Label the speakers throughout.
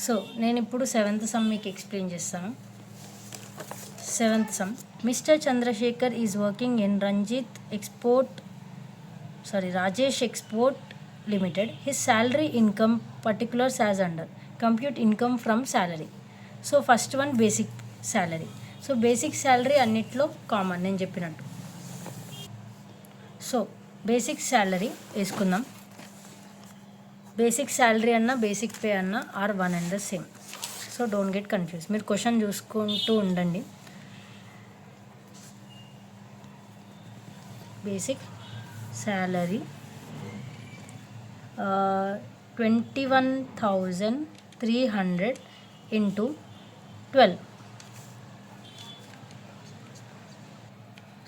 Speaker 1: So నేను ఇప్పుడు 7th some మీకు ఎక్స్ప్లెయిన్ చేస్తాను. 7th sum, mister Chandrashekar is working in Rajesh Export Limited. His salary income particulars as under. Compute income from salary. So first one basic salary. So basic salary అన్నిట్లో common నేను చెప్పినట్టు. So basic salary వేసుకుందాం. Basic salary అన్న basic pay అన్న are one and the same. So don't get confuse. మీరు question చూసుకుంటూ ఉండండి. Basic salary 21,300 into 12.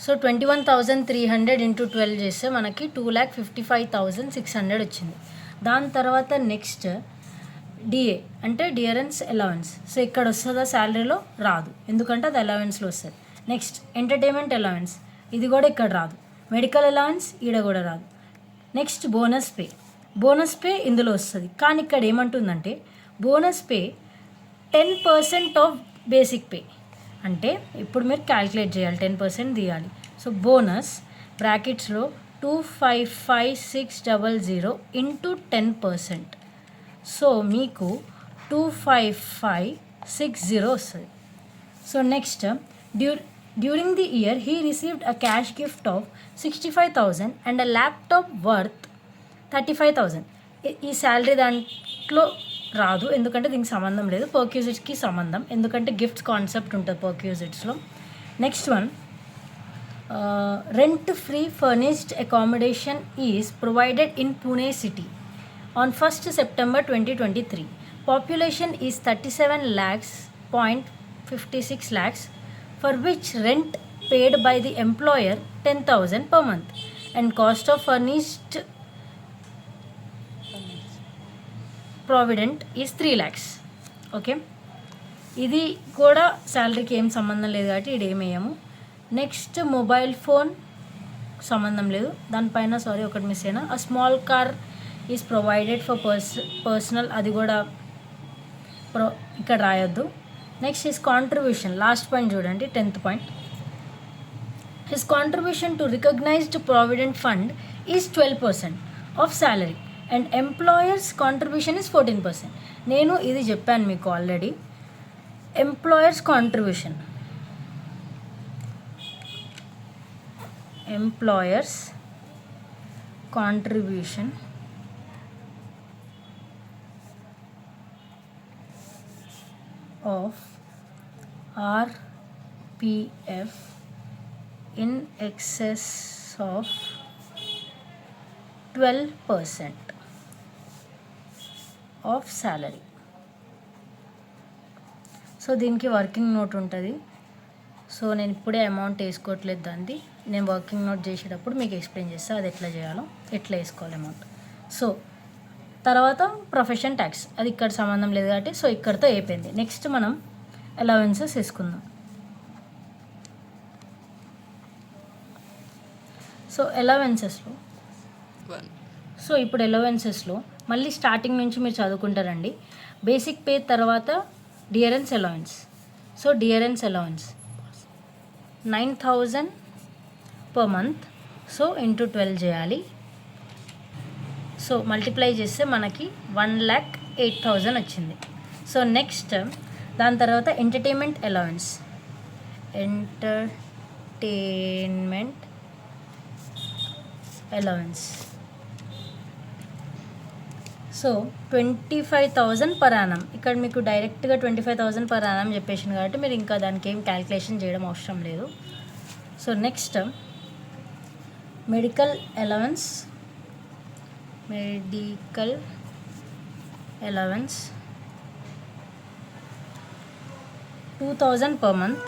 Speaker 1: So 21,300 into 12 చేస్తే మనకి 2,55,600 వచ్చింది. దాని తర్వాత నెక్స్ట్ డిఏ అంటే డియరెన్స్ అలవెన్స్. సో ఇక్కడ వస్తుందా శాలరీలో? రాదు, ఎందుకంటే అది అలవెన్స్లో వస్తుంది. నెక్స్ట్ ఎంటర్టైన్మెంట్ అలవెన్స్, ఇది కూడా ఇక్కడ రాదు. మెడికల్ అలవెన్స్ ఈడ కూడా రాదు. Next bonus pay. Bonus pay ఇందులో వస్తుంది, కానీ ఇక్కడ ఏమంటుందంటే bonus pay 10% off basic pay. అంటే ఇప్పుడు మీరు క్యాల్కులేట్ చేయాలి, 10% తీయాలి. సో బోనస్ బ్రాకెట్స్లో 255,600 ఇంటూ 10%. సో మీకు 255,60 వస్తుంది. So next during the year he received a cash gift of 65,000 and a laptop worth 35,000. ఈ శాలరీ దాంట్లో రాదు, ఎందుకంటే దీనికి సంబంధం లేదు. పర్క్యూజిట్స్కి సంబంధం, ఎందుకంటే గిఫ్ట్స్ కాన్సెప్ట్ ఉంటుంది పర్క్యూజిట్స్లో. Next one, rent free furnished accommodation is provided in Pune city on 1st September 2023. Population is 37 lakhs, 0.56 lakhs, for which rent paid by the employer 10,000 per month and cost of furnished provident is 3 lakhs. Okay, ఇది కూడా శాలరీకి ఏం సంబంధం లేదు కాబట్టి ఇది ఏమేయము. Next mobile phone సంబంధం లేదు, దానిపైన ఒకటి మిస్ అయినా. A small car is provided for personal, అది కూడా ఇక్కడ రాయొద్దు. Next his contribution, last point చూడండి, 10th point. His contribution to recognised provident fund is 12% off salary and employer's contribution is 14%. నేను ఇది చెప్పాను మీకు already. Employer's contribution of RPF in excess of 12% of salary. So దీనికి working note ఉంటుంది. So నేను ఇప్పుడే amount వేసుకోవట్లేదు దాన్ని, నేను వర్కింగ్ నోట్ చేసేటప్పుడు మీకు ఎక్స్ప్లెయిన్ చేస్తాను అది ఎట్లా చేయాలో, ఎట్లా వేసుకోవాలి అమౌంట్. సో తర్వాత ప్రొఫెషన్ ట్యాక్స్, అది ఇక్కడ సంబంధం లేదు కాబట్టి సో ఇక్కడితో అయిపోయింది. నెక్స్ట్ మనం అలవెన్సెస్ వేసుకుందాం. సో అలవెన్సెస్లో ఇప్పుడు అలవెన్సెస్లో మళ్ళీ స్టార్టింగ్ నుంచి మీరు చదువుకుంటారండి. బేసిక్ పే తర్వాత dearness allowance. So dearness allowance 9,000 per month. So into 12 చేయాలి. సో మల్టిప్లై చేస్తే మనకి 1,08,000 వచ్చింది. సో నెక్స్ట్ దాని తర్వాత entertainment allowance. So 25,000 per annum. ఇక్కడ మీకు డైరెక్ట్గా 25,000 పర్ యానం చెప్పేసింది కాబట్టి మీరు ఇంకా దానికి ఏం క్యాల్కులేషన్ చేయడం అవసరం లేదు. So next medical allowance 2,000 per month.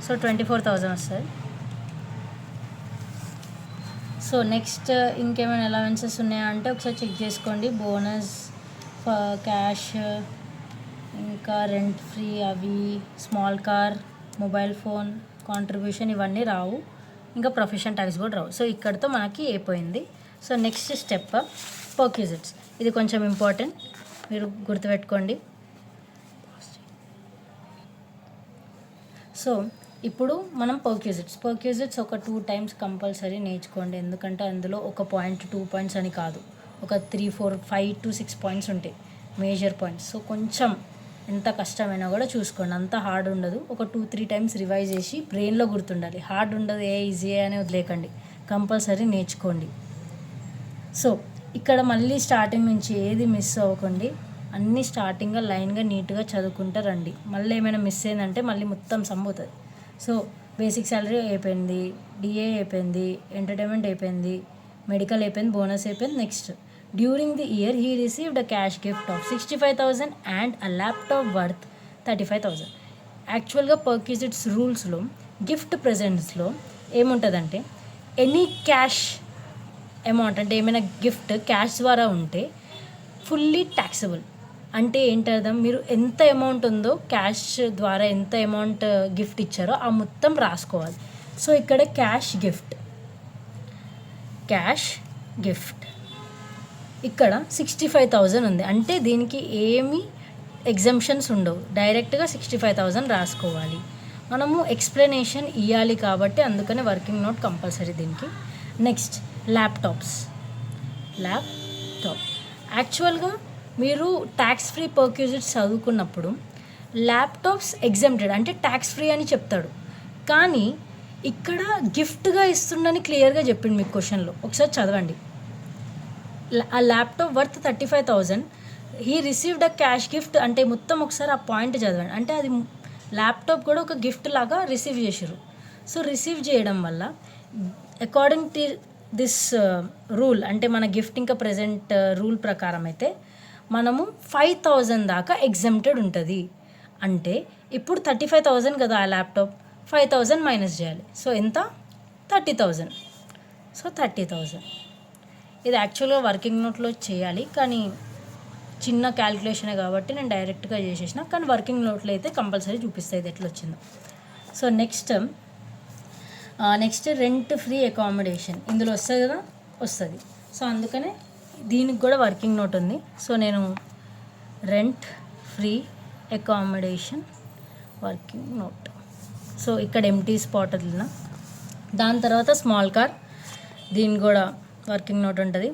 Speaker 1: So 24,000 వస్తుంది. సో నెక్స్ట్ ఇంకేమైనా అలవెన్సెస్ ఉన్నాయా అంటే ఒకసారి చెక్ చేసుకోండి. బోనస్, క్యాష్, ఇంకా రెంట్ ఫ్రీ, అవి small car, mobile phone, contribution ఇవన్నీ రావు. ఇంకా ప్రొఫెషన్ ట్యాక్స్ కూడా రావు. సో ఇక్కడితో మనకి అయిపోయింది. So next step perquisites. ఇది కొంచెం ఇంపార్టెంట్, మీరు గుర్తుపెట్టుకోండి. సో ఇప్పుడు మనం పర్క్విజిట్స్ ఒక 2 times కంపల్సరీ నేర్చుకోండి. ఎందుకంటే అందులో ఒక పాయింట్ 2 points అని కాదు, ఒక 3, 4, 5 to 6 points ఉంటాయి మేజర్ పాయింట్స్. సో కొంచెం ఎంత కష్టమైనా కూడా చూసుకోండి, అంత హార్డ్ ఉండదు. ఒక 2-3 times రివైజ్ చేసి బ్రెయిన్లో గుర్తుండాలి. హార్డ్ ఉండదు, ఈజీ అని వదిలేకండి, కంపల్సరీ నేర్చుకోండి. సో ఇక్కడ మళ్ళీ స్టార్టింగ్ నుంచి ఏది మిస్ అవ్వకండి, అన్నీ స్టార్టింగ్గా లైన్గా నీట్గా చదువుకుంటూ రండి. మళ్ళీ ఏమైనా మిస్ అయిందంటే మళ్ళీ మొత్తం సమ్మవుతుంది. సో బేసిక్ శాలరీ అయిపోయింది, డిఏ అయిపోయింది, ఎంటర్టైన్మెంట్ అయిపోయింది, మెడికల్ అయిపోయింది, బోనస్ అయిపోయింది. Next during the year he received a cash gift of 65,000 and a laptop worth 35,000. యాక్చువల్గా పర్క్విజిట్స్ రూల్స్లో గిఫ్ట్ ప్రెజెంట్స్లో ఏముంటుందంటే ఎనీ క్యాష్ అమౌంట్, అంటే ఏమైనా గిఫ్ట్ క్యాష్ ద్వారా ఉంటే ఫుల్లీ ట్యాక్సబుల్. అంటే ఏంటర్థం, మీరు ఎంత అమౌంట్ ఉందో క్యాష్ ద్వారా ఎంత అమౌంట్ గిఫ్ట్ ఇచ్చారో ఆ మొత్తం రాసుకోవాలి. సో ఇక్కడ క్యాష్ గిఫ్ట్ ఇక్కడ 65,000 ఉంది, అంటే దీనికి ఏమి ఎగ్జంప్షన్స్ ఉండవు, డైరెక్ట్గా 65,000 రాసుకోవాలి. మనము ఎక్స్ప్లెనేషన్ ఇవ్వాలి కాబట్టి అందుకనే వర్కింగ్ నోట్ కంపల్సరీ దీనికి. Next laptop. యాక్చువల్గా మీరు ట్యాక్స్ ఫ్రీ పర్క్విజిట్స్ చదువుకున్నప్పుడు ల్యాప్టాప్స్ ఎగ్జెంప్టెడ్ అంటే ట్యాక్స్ ఫ్రీ అని చెప్తాడు, కానీ ఇక్కడ గిఫ్ట్గా ఇస్తుండని క్లియర్గా చెప్పిండు మీకు క్వశ్చన్లో. ఒకసారి చదవండి. ఆ laptop worth 35,000, he received a cash gift అంటే మొత్తం ఒకసారి ఆ పాయింట్ చదవండి. అంటే అది ల్యాప్టాప్ కూడా ఒక గిఫ్ట్ లాగా రిసీవ్ చేసారు. సో రిసీవ్ చేయడం వల్ల అకార్డింగ్ టు దిస్ రూల్, అంటే మన గిఫ్ట్ ఇంకా ప్రజెంట్ రూల్ ప్రకారం అయితే మనము 5,000 దాకా ఎగ్జెంప్టెడ్ ఉంటుంది. అంటే ఇప్పుడు 35,000 కదా ఆ ల్యాప్టాప్, 5,000 మైనస్ చేయాలి. సో ఎంత? 30,000. సో 30,000 ఇది యాక్చువల్గా వర్కింగ్ నోట్లో చేయాలి, కానీ చిన్న క్యాలిక్యులేషనే కాబట్టి నేను డైరెక్ట్గా చేసేసిన, కానీ వర్కింగ్ నోట్లో అయితే కంపల్సరీ చూపిస్తాయి ఇది ఎట్లా వచ్చిందో. So next rent free accommodation ఇందులో వస్తుంది కదా, వస్తుంది. సో అందుకనే దీనికి కూడా వర్కింగ్ నోట్ ఉంది. సో నేను rent free accommodation working note. So ఇక్కడ ఎంటీ స్పాట్ వదిలిన, దాని తర్వాత స్మాల్ కార్, దీనికి కూడా వర్కింగ్ నోట్ ఉంటుంది.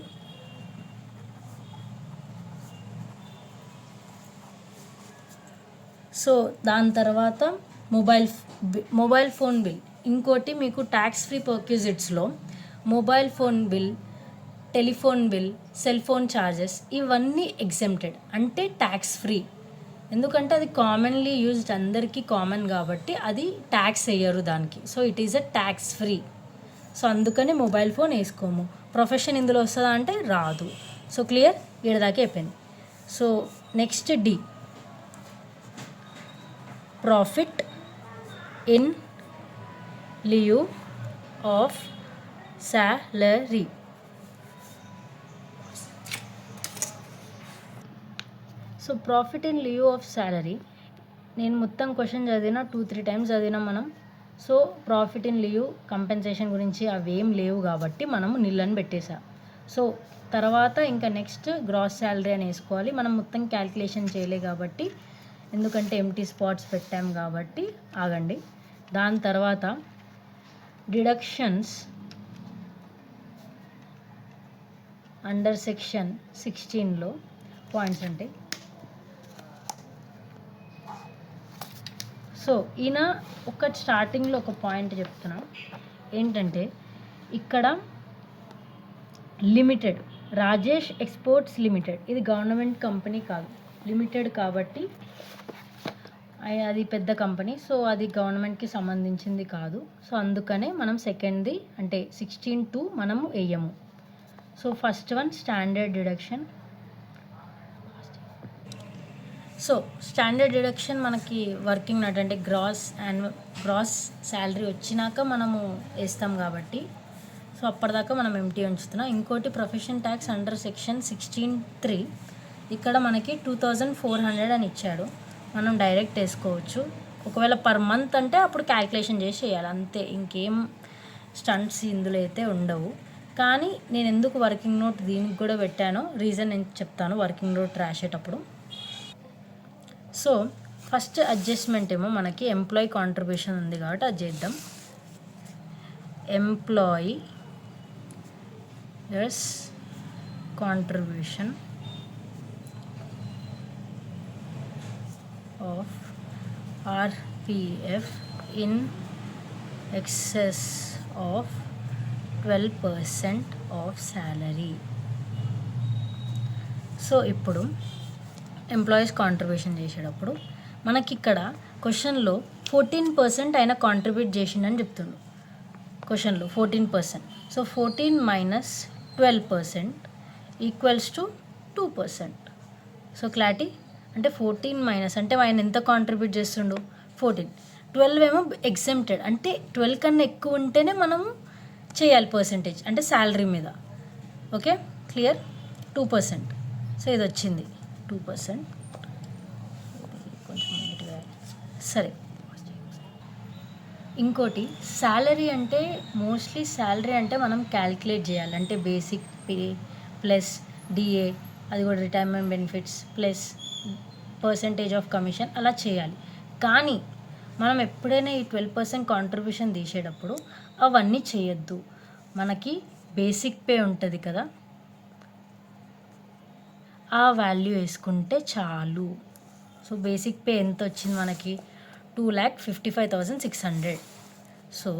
Speaker 1: సో దాని తర్వాత మొబైల్ ఫోన్ బిల్. ఇంకోటి మీకు ట్యాక్స్ ఫ్రీ పర్క్విజిట్స్లో mobile phone bill, telephone bill, cell phone charges ఇవన్నీ ఎగ్జెంప్టెడ్, అంటే ట్యాక్స్ ఫ్రీ. ఎందుకంటే అది కామన్లీ యూజ్డ్, అందరికీ కామన్ కాబట్టి అది ట్యాక్స్ వేయరు దానికి. So it is a tax free. So అందుకని మొబైల్ ఫోన్ వేసుకోము. ప్రొఫెషన్ ఇందులో వస్తుందా అంటే రాదు. సో క్లియర్, ఏడదాకా అయిపోయింది. So next D, profit in lieu of salary. So profit in lieu of salary, నేను మొత్తం క్వశ్చన్ చదివిన 2-3 times చదివినాం మనం. So profit in lieu compensation గురించి అవేం లేవు కాబట్టి మనము నిల్లని పెట్టేసా. సో తర్వాత ఇంకా నెక్స్ట్ గ్రాస్ శాలరీ అని వేసుకోవాలి. మనం మొత్తం క్యాల్కులేషన్ చేయలే కాబట్టి, ఎందుకంటే ఎంటీ స్పాట్స్ పెట్టాం కాబట్టి ఆగండి. దాని తర్వాత డిడక్షన్స్ అండర్ సెక్షన్ 16లో పాయింట్స్ ఉంటాయి. సో ఈయన ఒక స్టార్టింగ్లో ఒక పాయింట్ చెప్తున్నా, ఏంటంటే ఇక్కడ లిమిటెడ్, రాజేష్ ఎక్స్పోర్ట్స్ లిమిటెడ్, ఇది గవర్నమెంట్ కంపెనీ కాదు, లిమిటెడ్ కాబట్టి అది పెద్ద కంపెనీ. సో అది గవర్నమెంట్కి సంబంధించింది కాదు. సో అందుకనే మనం సెకండ్ది అంటే 16(2) మనము వేయము. So first one standard deduction. So standard deduction మనకి వర్కింగ్ నట్ అంటే గ్రాస్ శాలరీ వచ్చినాక మనము వేస్తాం కాబట్టి, సో అప్పటిదాకా మనం ఎంటీ ఉంచుతున్నాం. ఇంకోటి ప్రొఫెషన్ ట్యాక్స్ అండర్ సెక్షన్ 16(3), ఇక్కడ మనకి 2,400 అని ఇచ్చాడు, మనం డైరెక్ట్ వేసుకోవచ్చు. ఒకవేళ పర్ మంత్ అంటే అప్పుడు క్యాల్కులేషన్ చేసి వేయాలి అంతే, ఇంకేం స్టంట్స్ ఇందులో అయితే ఉండవు. కానీ నేను ఎందుకు వర్కింగ్ నోట్ దీనికి కూడా పెట్టానో రీజన్ నేను చెప్తాను వర్కింగ్ నోట్ రాసేటప్పుడు. సో ఫస్ట్ అడ్జస్ట్మెంట్ ఏమో మనకి ఎంప్లాయీ కాంట్రిబ్యూషన్ ఉంది కాబట్టి అది చేద్దాం. Employees contribution of RPF in excess of 12% off salary. So ఇప్పుడు ఎంప్లాయీస్ కాంట్రిబ్యూషన్ చేసేటప్పుడు మనకి ఇక్కడ క్వశ్చన్లో 14% ఆయన కాంట్రిబ్యూట్ చేసిండని చెప్తుండు. క్వశ్చన్లో 14%. So 14 minus 12% equals to 2%. So clarity అంటే 14 మైనస్ అంటే ఆయన ఎంత కాంట్రిబ్యూట్ చేస్తుండు 14. 12 ఏమో ఎగ్జెంప్టెడ్ అంటే 12 కన్నా ఎక్కువ ఉంటేనే మనం చేయాలి పర్సంటేజ్ అంటే శాలరీ మీద. Okay clear. 2%. సో ఇది వచ్చింది 2%. కొంచెం సరే. ఇంకోటి శాలరీ అంటే మోస్ట్లీ శాలరీ అంటే మనం క్యాలిక్యులేట్ చేయాలి అంటే బేసిక్ పే ప్లస్ డిఏ అది కూడా retirement benefits plus percentage of commission అలా చేయాలి. కానీ మనం ఎప్పుడైనా ఈ 12% కాంట్రిబ్యూషన్ తీసేటప్పుడు అవన్నీ చేయొద్దు. మనకి బేసిక్ పే ఉంటుంది కదా ఆ వాల్యూ వేసుకుంటే చాలు. సో బేసిక్ పే ఎంత వచ్చింది మనకి 2,55,600. సో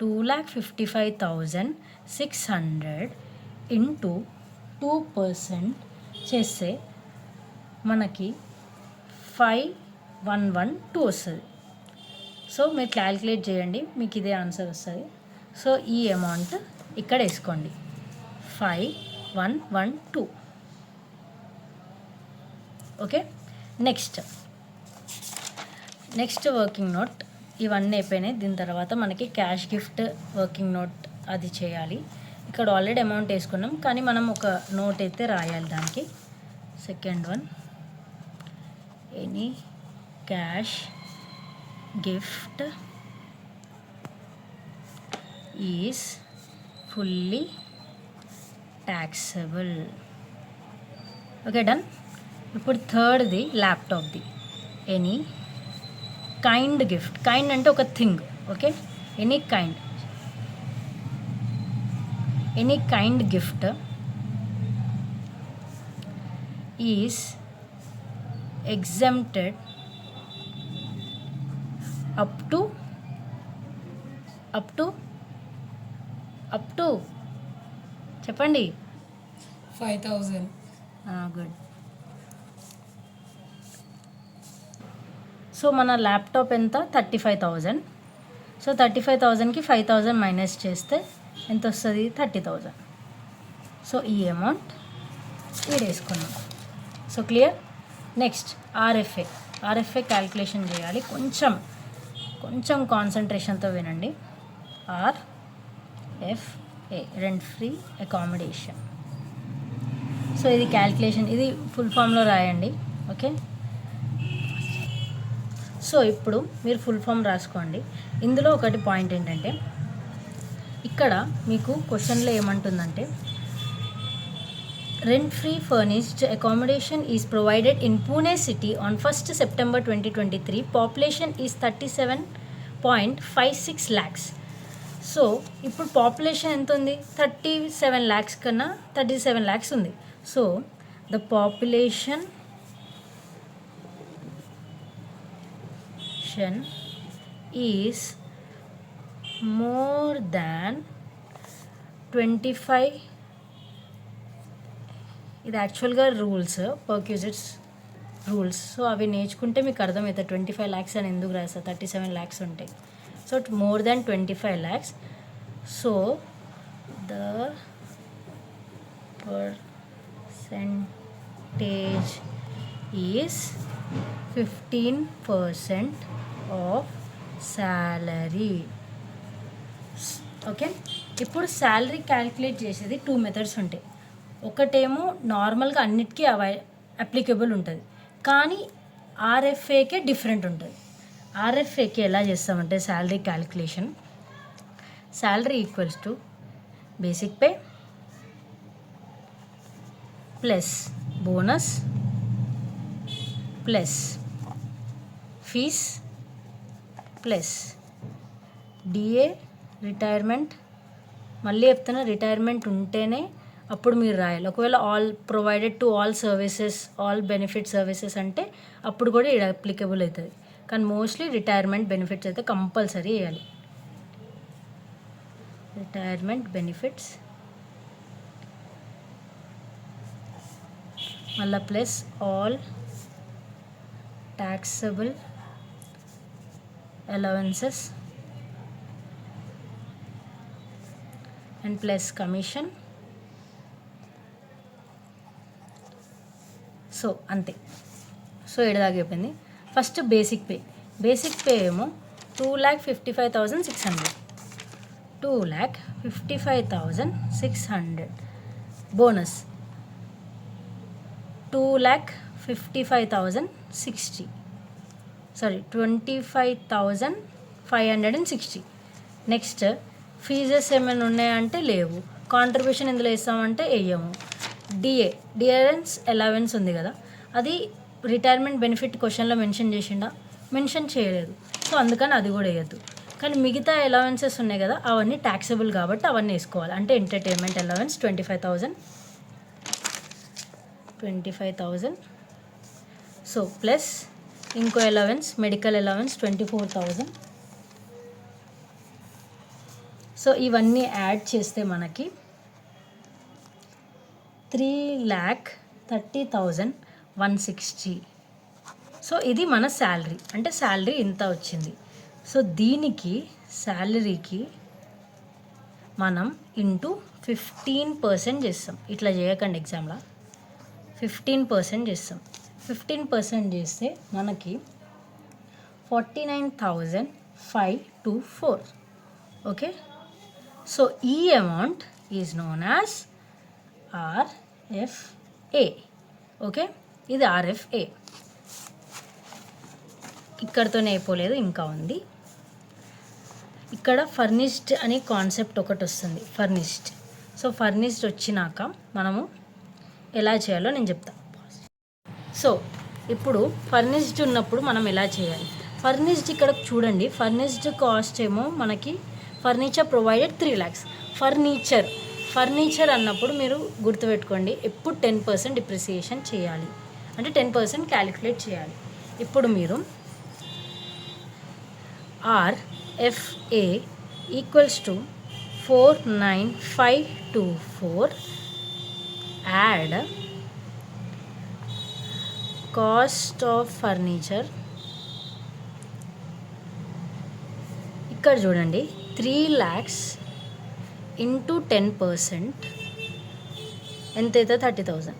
Speaker 1: 2,55,600 ఇంటూ 2% చేస్తే మనకి 5,112 వస్తుంది. సో మీరు క్యాల్కులేట్ చేయండి మీకు ఇదే ఆన్సర్ వస్తుంది. సో ఈ అమౌంట్ ఇక్కడ వేసుకోండి 5,112. ఓకే నెక్స్ట్ వర్కింగ్ నోట్ ఇవన్నీ అయిపోయినాయి. దీని తర్వాత మనకి క్యాష్ గిఫ్ట్ వర్కింగ్ నోట్ అది చేయాలి. ఇక్కడ ఆల్రెడీ అమౌంట్ వేసుకున్నాం కానీ మనం ఒక నోట్ అయితే రాయాలి దానికి. Second one any cash gift is fully taxable. Okay done. ఇప్పుడు థర్డ్ది ల్యాప్టాప్ది ఎనీ కైండ్ గిఫ్ట్. కైండ్ అంటే ఒక thing. Okay any kind gift is exempted up to చెప్పండి
Speaker 2: 5,000.
Speaker 1: గుడ్. సో మన ల్యాప్టాప్ ఎంత 35,000. సో 35,000కి 5,000 మైనస్ చేస్తే ఎంత వస్తుంది 30,000. సో ఈ అమౌంట్ వేసుకున్నాం. So clear. Next RFA calculation చేయాలి. కొంచెం కాన్సన్ట్రేషన్తో వినండి. RFA rent free accommodation. So ఇది క్యాల్కులేషన్ ఇది ఫుల్ ఫామ్లో రాయండి. ఓకే సో ఇప్పుడు మీరు ఫుల్ ఫామ్ రాసుకోండి. ఇందులో ఒకటి పాయింట్ ఏంటంటే ఇక్కడ మీకు క్వశ్చన్లో ఏమంటుందంటే rent free furnished accommodation is provided in Pune city on 1st September 2023. Population is 37.56 lakhs. So ఇప్పుడు పాపులేషన్ ఎంత ఉంది 37 lakhs కన్నా 37 lakhs ఉంది. So the population is more than 25. ఇది యాక్చువల్గా రూల్స్ పర్క్యూజిట్స్ రూల్స్. సో అవి నేర్చుకుంటే మీకు అర్థమవుతుంది 25 lakhs అని ఎందుకు రాస్తారు 37 lakhs ఉంటాయి. So more than 25 lakhs. So the percentage is 15% of salary. Okay ఇప్పుడు శాలరీ క్యాల్కులేట్ చేసేది 2 మెథడ్స్ ఉంటాయి. ఒకటేమో నార్మల్గా అన్నిటికీ అప్లికబుల్ ఉంటుంది కానీ ఆర్ఎఫ్ఏకే డిఫరెంట్ ఉంటుంది. ఆర్ఎఫ్ఏకి ఎలా చేస్తామంటే salary calculation salary equals to basic pay plus bonus plus fees plus DA retirement. మళ్ళీ చెప్తున్నా, రిటైర్మెంట్ ఉంటేనే అప్పుడు మీరు రాయాలి. ఒకవేళ all provided to all services, all benefit services అంటే అప్పుడు కూడా ఇది అప్లికబుల్ అవుతుంది. కానీ మోస్ట్లీ రిటైర్మెంట్ బెనిఫిట్స్ అయితే కంపల్సరీ వేయాలి. రిటైర్మెంట్ బెనిఫిట్స్ మళ్ళీ plus all taxable allowances and plus commission. So అంతే. సో ఏడాది అయిపోయింది. ఫస్ట్ బేసిక్ పే ఏమో 2,55,600 2,55,600. బోనస్ 2,55,060 25,560. నెక్స్ట్ ఫీజెస్ ఏమైనా ఉన్నాయంటే లేవు. కాంట్రిబ్యూషన్ ఇందులో వేస్తామంటే వేయము. డియరెన్స్ అలవెన్స్ ఉంది కదా, అది రిటైర్మెంట్ బెనిఫిట్ క్వశ్చన్లో మెన్షన్ చేయలేదు. సో అందుకని అది కూడా వేయద్దు. కానీ మిగతా అలవెన్సెస్ ఉన్నాయి కదా, అవన్నీ ట్యాక్సబుల్ కాబట్టి అవన్నీ వేసుకోవాలి. అంటే ఎంటర్టైన్మెంట్ అలవెన్స్ 25,000. సో ప్లస్ ఇంకో అలవెన్స్ మెడికల్ అలవెన్స్ 24,000. సో ఇవన్నీ యాడ్ చేస్తే మనకి 3,30,160. సో ఇది మన శాలరీ, అంటే శాలరీ ఇంత వచ్చింది. సో దీనికి శాలరీకి మనం ఇంటూ 15% చేస్తాం. ఇట్లా చేయకండి ఎగ్జామ్లో, 15% చేస్తాం. 15% చేస్తే మనకి 49,524. ఓకే, సో ఈ amount is known as RFA. Okay, ఇది RFA. ఇక్కడితోనే అయిపోలేదు, ఇంకా ఉంది. ఇక్కడ ఫర్నిష్డ్ అనే కాన్సెప్ట్ ఒకటి వస్తుంది, ఫర్నిష్డ్. సో ఫర్నిష్డ్ వచ్చినాక మనము ఎలా చేయాలో నేను చెప్తాను. సో ఇప్పుడు ఫర్నిష్డ్ ఉన్నప్పుడు మనం ఎలా చేయాలి? ఫర్నిష్డ్ ఇక్కడ చూడండి, ఫర్నిష్డ్ కాస్ట్ ఏమో మనకి ఫర్నిచర్ ప్రొవైడెడ్ 3 lakhs. ఫర్నిచర్ అన్నప్పుడు మీరు గుర్తుపెట్టుకోండి, ఎప్పుడు 10% డిప్రిసియేషన్ చేయాలి, అంటే 10% క్యాలిక్యులేట్ చేయాలి. ఇప్పుడు మీరు RFA equals to 49,524 add cost of furniture. ఇక్కడ చూడండి, 3 lakhs ఇంటూ 10% ఎంతైతే 30,000.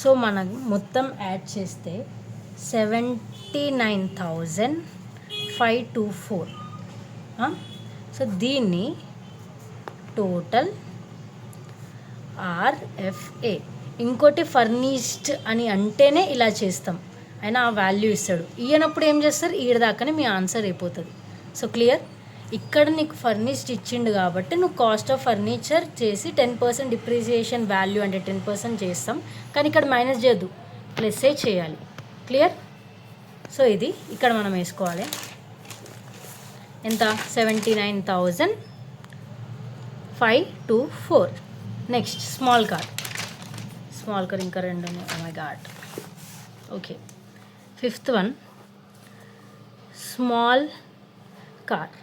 Speaker 1: సో మనం మొత్తం యాడ్ చేస్తే 79,524. సో దీన్ని టోటల్ RFA. ఇంకోటి ఫర్నిష్డ్ అని అంటేనే ఇలా చేస్తాం, అయినా ఆ వాల్యూ ఇస్తాడు. ఇయ్యనప్పుడు ఏం చేస్తారు, ఈడదాకానే మీ ఆన్సర్ అయిపోతుంది. So clear. ఇక్కడ నీకు ఫర్నిష్డ్ ఇచ్చిండు కాబట్టి నువ్వు కాస్ట్ ఆఫ్ ఫర్నిచర్ చేసి 10% డిప్రిసియేషన్ వాల్యూ అంటే 10% చేస్తాం, కానీ ఇక్కడ మైనస్ చేయొద్దు, ప్లస్సే చేయాలి. క్లియర్. సో ఇది ఇక్కడ మనం వేసుకోవాలి. ఎంత? 79,524. నెక్స్ట్ స్మాల్ కార్ ఇంకా 2 ఉన్నాయి. Oh my god. Okay, 5th one small car.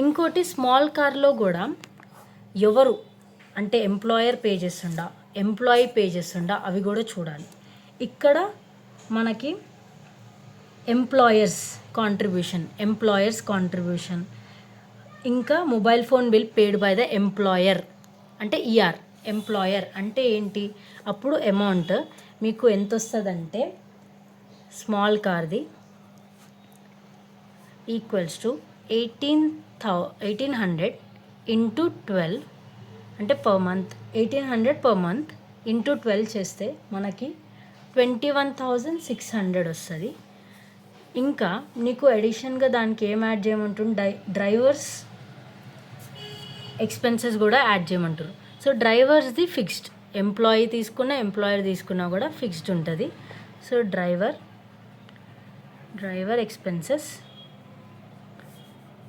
Speaker 1: ఇంకోటి స్మాల్ కార్లో కూడా ఎవరు అంటే ఎంప్లాయర్ పే చేస్తుండా, ఎంప్లాయీ పే చేస్తుండా, అవి కూడా చూడాలి. ఇక్కడ మనకి ఎంప్లాయర్స్ కాంట్రిబ్యూషన్, ఇంకా mobile phone bill paid by the employer అంటే ER. ఎంప్లాయర్ అంటే ఏంటి? అప్పుడు అమౌంట్ మీకు ఎంత వస్తుందంటే స్మాల్ కార్ది ఈక్వల్స్ టు 1,800 ఇంటూ 12 అంటే per month. 1,800 per month into 12 చేస్తే మనకి 21,600 వస్తుంది. ఇంకా నీకు అడిషన్గా దానికి ఏం యాడ్ చేయమంటుంది, ఎక్స్పెన్సెస్ కూడా యాడ్ చేయమంటారు. సో డ్రైవర్స్ది ఫిక్స్డ్, ఎంప్లాయీ తీసుకున్న ఎంప్లాయర్ తీసుకున్నా కూడా ఫిక్స్డ్ ఉంటుంది. So driver expenses,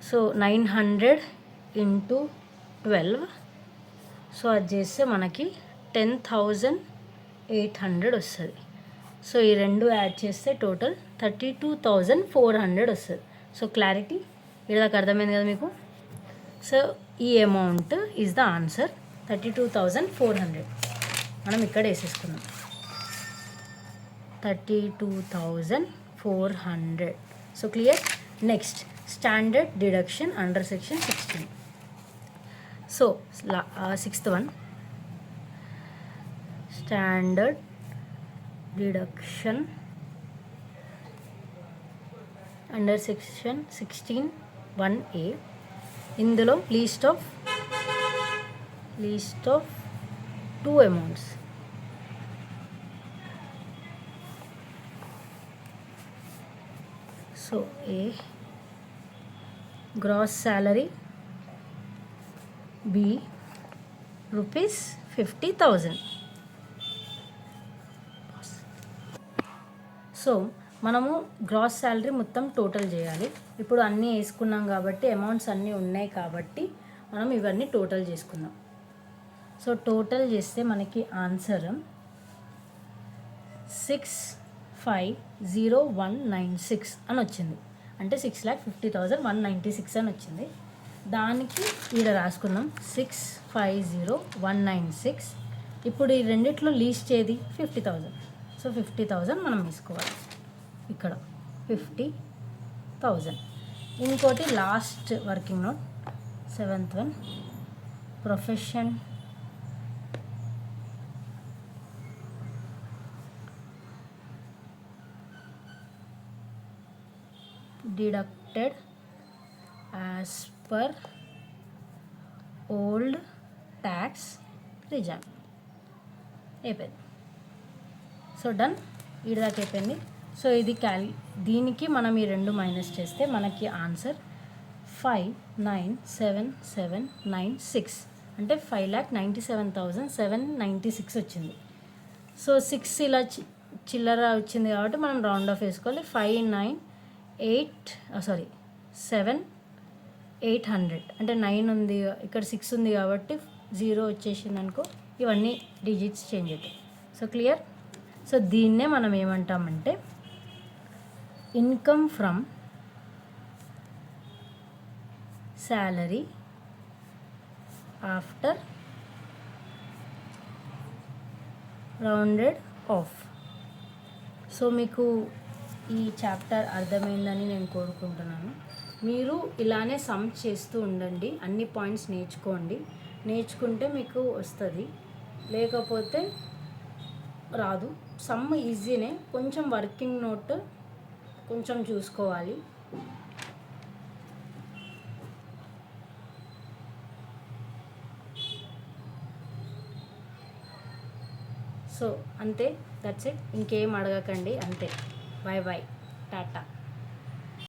Speaker 1: so 900 into 12, so అది చేస్తే మనకి 10,800 వస్తుంది. సో ఈ రెండు యాడ్ చేస్తే టోటల్ 32,400 వస్తుంది. సో క్లారిటీ ఇదాకా అర్థమైంది కదా మీకు. సో ఈ అమౌంట్ ఈజ్ ద ఆన్సర్ 32,400. మనం ఇక్కడ వేసేసుకుందాం 32,400. So clear. Next standard deduction under section 16. So sixth one, standard deduction under section 16 1A. ఇందులో least of 2 amounts. So A gross salary, B rupees 50,000. So మనము gross salary మొత్తం total చేయాలి. ఇప్పుడు అన్నీ వేసుకున్నాం కాబట్టి అమౌంట్స్ అన్నీ ఉన్నాయి కాబట్టి మనం ఇవన్నీ టోటల్ చేసుకుందాం. సో టోటల్ చేస్తే మనకి ఆన్సర్ 650,196 అని వచ్చింది. అంటే 6,50,196 అని వచ్చింది. దానికి ఈడ రాసుకుందాం 650,196. ఇప్పుడు ఈ రెండిట్లో లీస్ట్ ఏది 50,000. సో 50,000 మనం తీసుకోవాలి ఇక్కడ 50,000. ఇంకోటి last working note 7th one, profession deducted as per old tax regime. అయిపోయింది. సో డన్, ఈడ దాకా అయిపోయింది. సో ఇది దీనికి మనం ఈ రెండు మైనస్ చేస్తే మనకి ఆన్సర్ 5,97,796 అంటే 5,97,796 వచ్చింది. సో 6 ఇలా చిల్లర వచ్చింది కాబట్టి మనం రౌండ్ ఆఫ్ వేసుకోవాలి. 7,800 అంటే 9 ఉంది ఇక్కడ, 6 ఉంది కాబట్టి 0 వచ్చేసింది అనుకో, ఇవన్నీ డిజిట్స్ చేంజ్ అవుతాయి. So clear. సో దీన్నే మనం ఏమంటామంటే income from salary after rounded of. So మీకు ఈ చాప్టర్ అర్థమైందని నేను కోరుకుంటున్నాను. మీరు ఇలానే సమ్ చేస్తూ ఉండండి, అన్ని పాయింట్స్ నేర్చుకుంటే మీకు వస్తుంది, లేకపోతే రాదు. సమ్ ఈజీనే, కొంచెం వర్కింగ్ నోట్ కొంచెం చూసుకోవాలి. సో అంతే, దట్స్ ఇట్. ఇంకేం అడగకండి, అంతే. Bye bye, Tata.